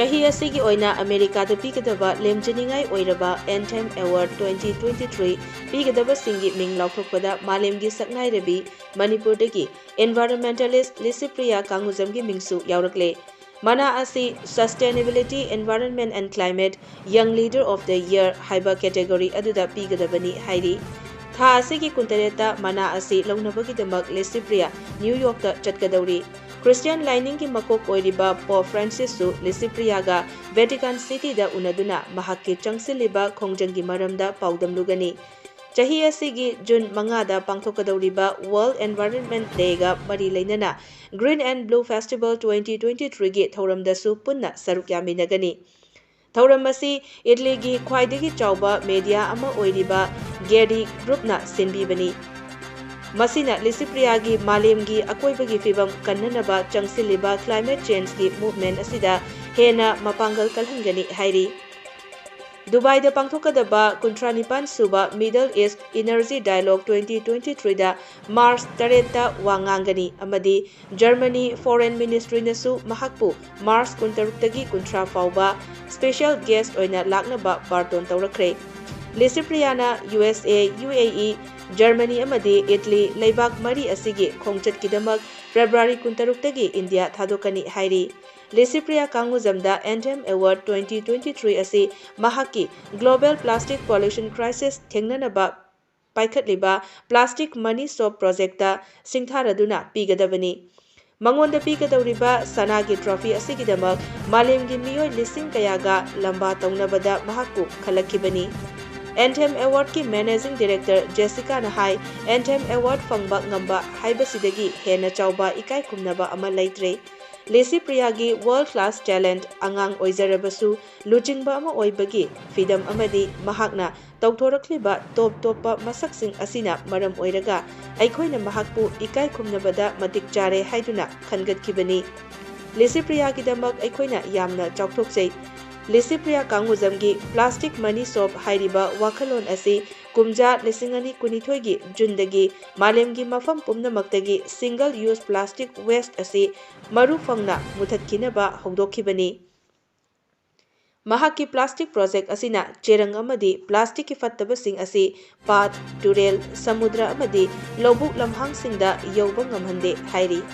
Chahi asigi oina America da Pigadaba Lemjaningai Oiraba Anthem Award 2023 Pigadaba Singgi Ming Laothokpada Malemgi saknai rabi Manipur dagi environmentalist Licypriya kanguzamgi mingsu yaurakle. Mana asi Sustainability, Environment and Climate Young Leader of the Year haiba category aduda pigadabani hairi. Tha asigi kuntareta mana asi launabagi Licypriya New York da chatkadauri. Christian lining ki makok oiriba Pope Francis su Licypriya ga Vatican City da unaduna mahakki changsiliba khongjangi maramda paudamlugani. Chahi asigi June 5 da pangthokadauriba World Environment Day ga mari leinana Green and Blue Festival 2023 gi thauramda su punna saruk yaminagani. Thauram asi Italy gi khwaidagi chawba media ama oiriba Gedi Group na sinbibani. Masina Licypriya gi Malemgi akoibagi fibam kannanaba changsiliba climate change gi movement asida hena mapangal kalhangani hairi. Dubai da pangthokadaba 39 suba Middle East Energy Dialogue 2023 da Mars 8 da wangangani amadi Germany Foreign Ministry nasu mahakpu Mars 16 tagi 13 fauba special guest oina laknaba barton tawrakre. Licypriya na USA, UAE, Germany amadi Italy leibak mari asigi khongchat kidamak February 16 tagi India thadokani hairi. Licypriya kanguzamda Anthem Award 2023 asi mahaki Global Plastic Pollution Crisis thengnanaba paikhatliba Plastic Money Soap Project da singtharaduna pigadabani. Mangonda pigadawriba sanagi trophy asigidamak Malemgi miyoi lising kayaga lamba taunabada mahakku khalakibani. Anthem Award ki Managing Director Jessica Nahai Anthem Award fangba ngamba haibasidagi hena chawba ikai kumnaba ama laitre. Licypriya gi World Class Talent angang oizarabasu lujingba ama oibagi fidam amadi mahakna tawthorakliba top masaksing asina maram oiraga aikhoina mahakpu ikai kumnabada matik chare haiduna khangatkibani. Licypriya gi damak aikhoina yamna chawthokjai. Licypriya kanguzamgi Plastic Money Soap hairiba wakhalon asi kumja lisingani kunithoigi jundagi Malemgi mafam pumnamaktagi single use plastic waste asi maru fangna muthatkinaba hongdokhibani. Mahaki plastic project asina cherang amadi plastic ki fattabasing asi path turel samudra amadi lobuk lamhangsingda yauba ngamhande hairi.